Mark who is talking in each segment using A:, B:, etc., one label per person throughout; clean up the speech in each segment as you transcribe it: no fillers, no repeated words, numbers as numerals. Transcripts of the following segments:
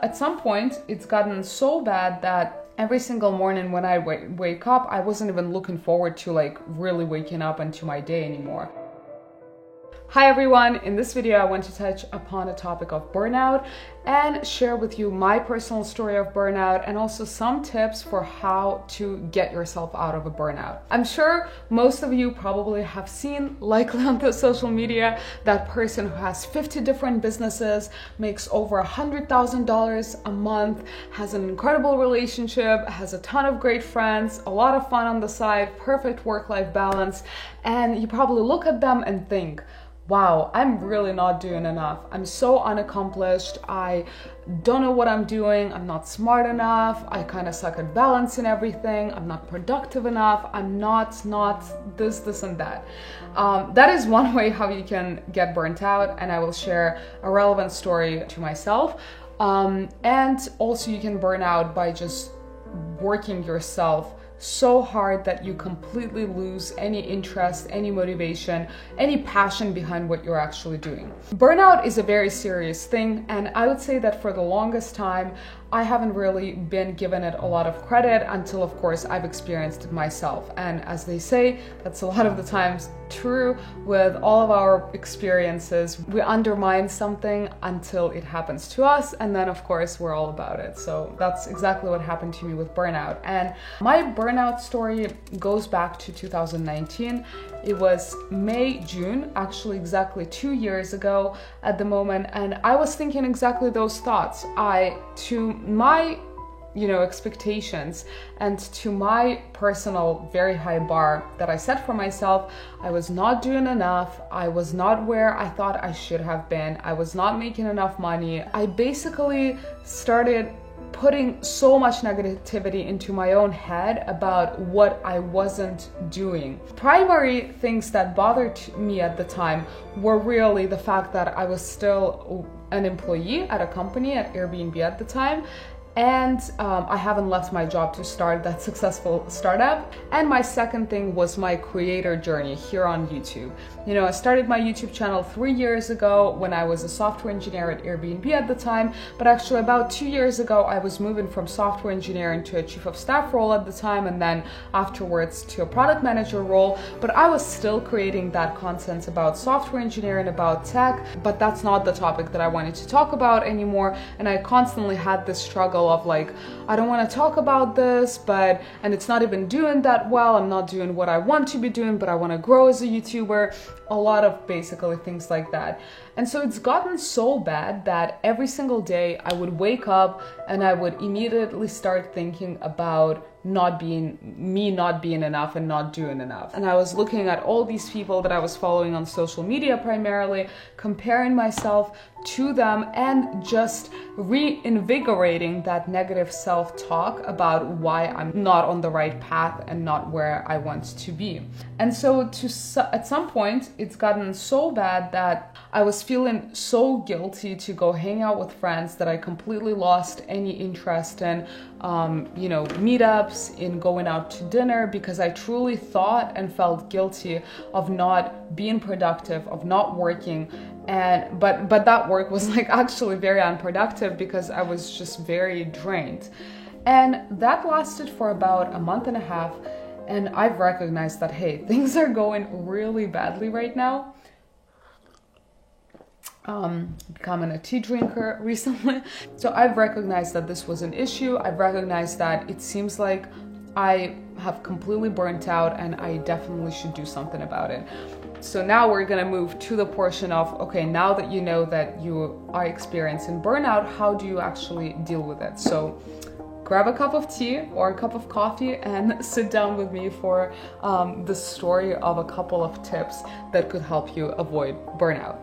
A: at some point, it's gotten so bad that every single morning when I wake up, I wasn't even looking forward to like really waking up into my day anymore. Hi everyone, in this video I want to touch upon the topic of burnout and share with you my personal story of burnout and also some tips for how to get yourself out of a burnout. I'm sure most of you probably have seen, likely on the social media, that person who has 50 different businesses, makes over $100,000 a month, has an incredible relationship, has a ton of great friends, a lot of fun on the side, perfect work-life balance, and you probably look at them and think, wow, I'm really not doing enough. I'm so unaccomplished. I don't know what I'm doing. I'm not smart enough. I kind of suck at balancing everything. I'm not productive enough. I'm not this and that. That is one way how you can get burnt out, and I will share a relevant story to myself. And also you can burn out by just working yourself so hard that you completely lose any interest, any motivation, any passion behind what you're actually doing. Burnout is a very serious thing, and I would say that for the longest time, I haven't really been given it a lot of credit until, of course, I've experienced it myself. And as they say, that's a lot of the times true with all of our experiences. We undermine something until it happens to us, and then, of course, we're all about it. So that's exactly what happened to me with burnout. And my burnout story goes back to 2019. It was May, June, actually exactly 2 years ago at the moment, and I was thinking exactly those thoughts. To my expectations and to my personal very high bar that I set for myself, I was not doing enough. I was not where I thought I should have been. I was not making enough money. I basically started putting so much negativity into my own head about what I wasn't doing. Primary things that bothered me at the time were really the fact that I was still an employee at a company, at Airbnb at the time, and I haven't left my job to start that successful startup. And my second thing was my creator journey here on YouTube. I started my YouTube channel 3 years ago when I was a software engineer at Airbnb at the time, but actually about 2 years ago I was moving from software engineering to a chief of staff role at the time, and then afterwards to a product manager role. But I was still creating that content about software engineering, about tech, but that's not the topic that I wanted to talk about anymore. And I constantly had this struggle of like, I don't want to talk about this, and it's not even doing that well. I'm not doing what I want to be doing, but I want to grow as a YouTuber. A lot of basically things like that. And so it's gotten so bad that every single day I would wake up and I would immediately start thinking about not being enough and not doing enough. And I was looking at all these people that I was following on social media primarily, comparing myself to them and just reinvigorating that negative self-talk about why I'm not on the right path and not where I want to be. And so at some point, it's gotten so bad that I was feeling so guilty to go hang out with friends that I completely lost any interest in, meetups, in going out to dinner, because I truly thought and felt guilty of not being productive, of not working. But that work was like actually very unproductive because I was just very drained. And that lasted for about a month and a half. And I've recognized that, hey, things are going really badly right now. Becoming a tea drinker recently. So I've recognized that this was an issue. I've recognized that it seems like I have completely burnt out and I definitely should do something about it. So now we're gonna move to the portion of, okay, now that you know that you are experiencing burnout, how do you actually deal with it? So grab a cup of tea or a cup of coffee and sit down with me for the story of a couple of tips that could help you avoid burnout.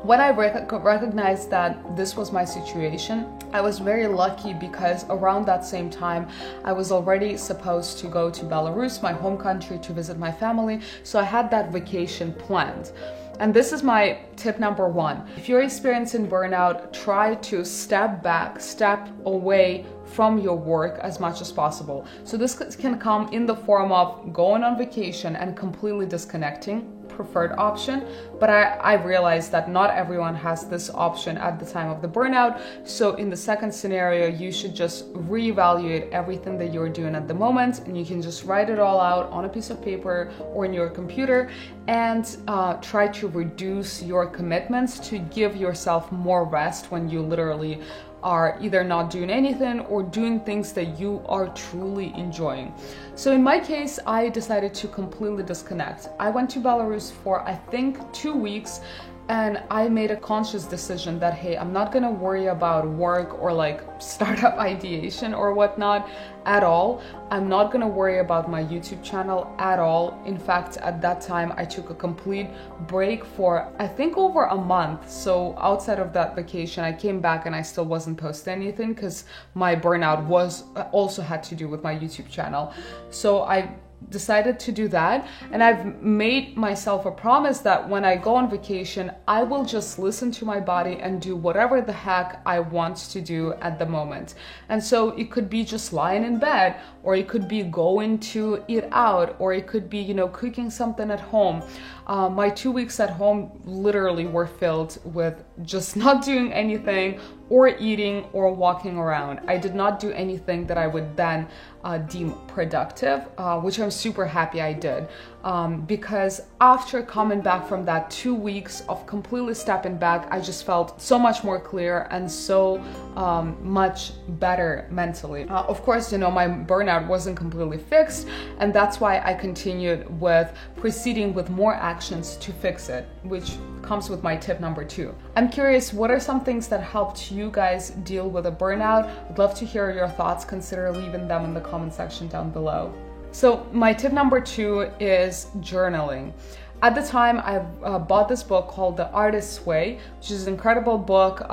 A: When I recognized that this was my situation, I was very lucky because around that same time, I was already supposed to go to Belarus, my home country, to visit my family. So I had that vacation planned. And this is my tip number one. If you're experiencing burnout, try to step back, step away from your work as much as possible. So this can come in the form of going on vacation and completely disconnecting. preferred option, but I realized that not everyone has this option at the time of the burnout. So in the second scenario, you should just reevaluate everything that you're doing at the moment, and you can just write it all out on a piece of paper or in your computer, and try to reduce your commitments to give yourself more rest when you literally are either not doing anything or doing things that you are truly enjoying. So in my case, I decided to completely disconnect. I went to Belarus for, I think, 2 weeks, and I made a conscious decision that, hey, I'm not gonna worry about work or like startup ideation or whatnot at all. I'm not gonna worry about my YouTube channel at all. In fact, at that time, I took a complete break for, I think, over a month. So outside of that vacation, I came back and I still wasn't posting anything because my burnout was also had to do with my YouTube channel. So I decided to do that, and I've made myself a promise that when I go on vacation, I will just listen to my body and do whatever the heck I want to do at the moment. And so it could be just lying in bed, or it could be going to eat out, or it could be, you know, cooking something at home. My 2 weeks at home literally were filled with just not doing anything or eating or walking around. I did not do anything that I would then deem productive, which I'm super happy I did. Because after coming back from that 2 weeks of completely stepping back, I just felt so much more clear and so much better mentally. Of course, you know, my burnout wasn't completely fixed, and that's why I continued with proceeding with more actions to fix it, which comes with my tip number 2. I'm curious, what are some things that helped you guys deal with a burnout? I'd love to hear your thoughts. Consider leaving them in the comment section down below. So my tip number 2 is journaling. At the time, I bought this book called The Artist's Way, which is an incredible book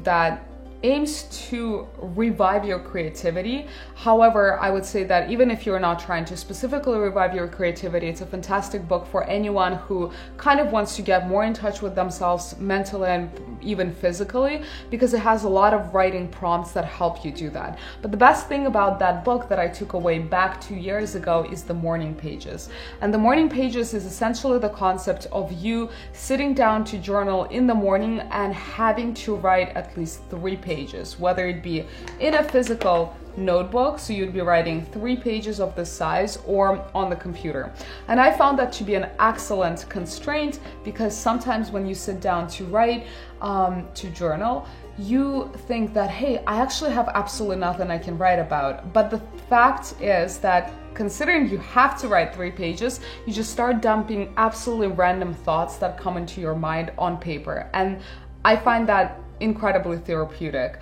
A: that aims to revive your creativity. However, I would say that even if you're not trying to specifically revive your creativity, it's a fantastic book for anyone who kind of wants to get more in touch with themselves mentally and even physically, because it has a lot of writing prompts that help you do that. But the best thing about that book that I took away back 2 years ago is the morning pages. And the morning pages is essentially the concept of you sitting down to journal in the morning and having to write at least 3 pages, whether it be in a physical notebook, so you'd be writing 3 pages of this size, or on the computer. And I found that to be an excellent constraint, because sometimes when you sit down to write, to journal, you think that, hey, I actually have absolutely nothing I can write about. But the fact is that considering you have to write 3 pages, you just start dumping absolutely random thoughts that come into your mind on paper. And I find that incredibly therapeutic.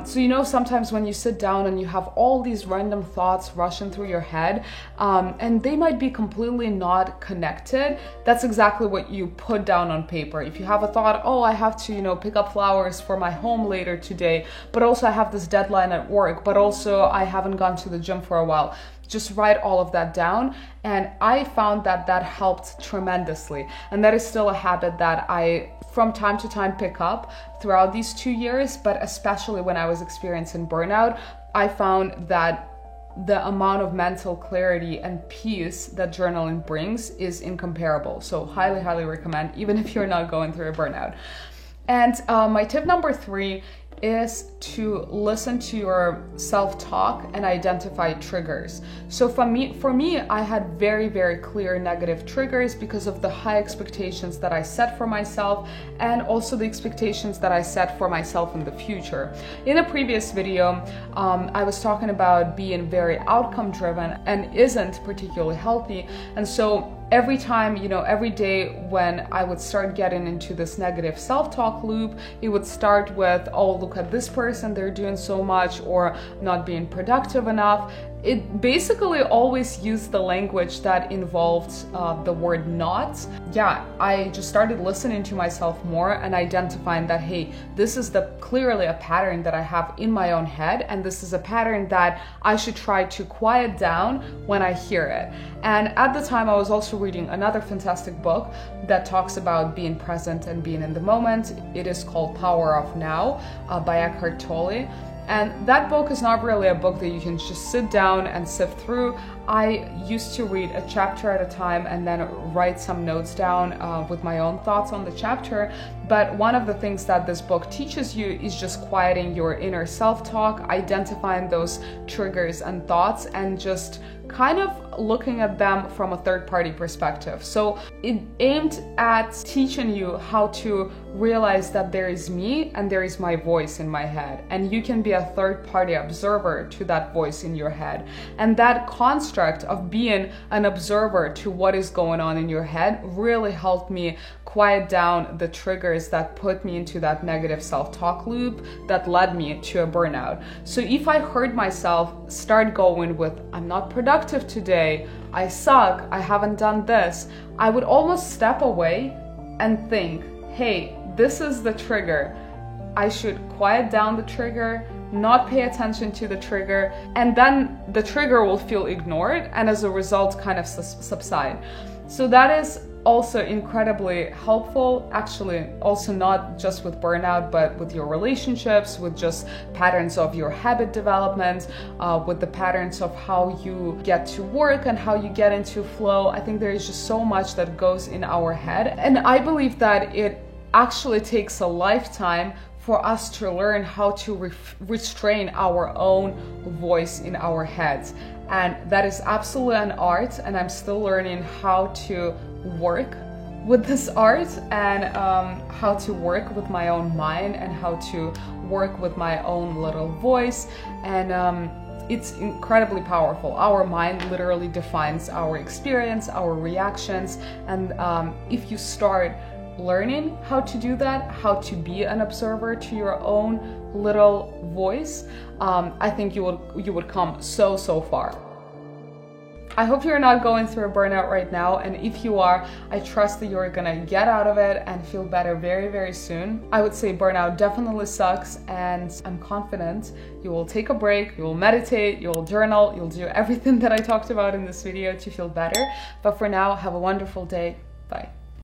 A: So, you know, sometimes when you sit down and you have all these random thoughts rushing through your head, and they might be completely not connected, that's exactly what you put down on paper. If you have a thought, oh, I have to, you know, pick up flowers for my home later today, but also I have this deadline at work, but also I haven't gone to the gym for a while. Just write all of that down. And I found that that helped tremendously. And that is still a habit that I, from time to time, pick up throughout these 2 years, but especially when I was experiencing burnout, I found that the amount of mental clarity and peace that journaling brings is incomparable. So highly, highly recommend, even if you're not going through a burnout. And my tip number 3 is to listen to your self-talk and identify triggers. So for me, I had very, very clear negative triggers because of the high expectations that I set for myself, and also the expectations that I set for myself in the future. In a previous video, I was talking about being very outcome driven and isn't particularly healthy. And so every time, you know, every day when I would start getting into this negative self-talk loop, it would start with, oh, look at this person, they're doing so much, or not being productive enough. It basically always used the language that involved the word not. Yeah, I just started listening to myself more and identifying that, hey, this is clearly a pattern that I have in my own head, and this is a pattern that I should try to quiet down when I hear it. And at the time, I was also reading another fantastic book that talks about being present and being in the moment. It is called Power of Now by Eckhart Tolle. And that book is not really a book that you can just sit down and sift through. I used to read a chapter at a time and then write some notes down with my own thoughts on the chapter. But one of the things that this book teaches you is just quieting your inner self-talk, identifying those triggers and thoughts, and just kind of looking at them from a third-party perspective. So it aimed at teaching you how to realize that there is me and there is my voice in my head, and you can be a third-party observer to that voice in your head. And that construct of being an observer to what is going on in your head really helped me quiet down the triggers that put me into that negative self-talk loop that led me to a burnout. So if I heard myself start going with, I'm not productive today, I suck, I haven't done this, I would almost step away and think, hey, this is the trigger. I should quiet down the trigger, not pay attention to the trigger, and then the trigger will feel ignored and as a result kind of subside. So that is also incredibly helpful, actually also not just with burnout, but with your relationships, with just patterns of your habit development, with the patterns of how you get to work and how you get into flow. I think there is just so much that goes in our head. And I believe that it actually takes a lifetime for us to learn how to restrain our own voice in our heads. And that is absolutely an art, and I'm still learning how to work with this art, and how to work with my own mind, and how to work with my own little voice. And it's incredibly powerful. Our mind literally defines our experience, our reactions, and if you start learning how to do that, how to be an observer to your own little voice, I think you would come so far. I hope you're not going through a burnout right now, and if you are, I trust that you're gonna get out of it and feel better very soon. I would say burnout definitely sucks, and I'm confident you will take a break, you will meditate, you will journal, you'll do everything that I talked about in this video to feel better. But for now, have a wonderful day. Bye.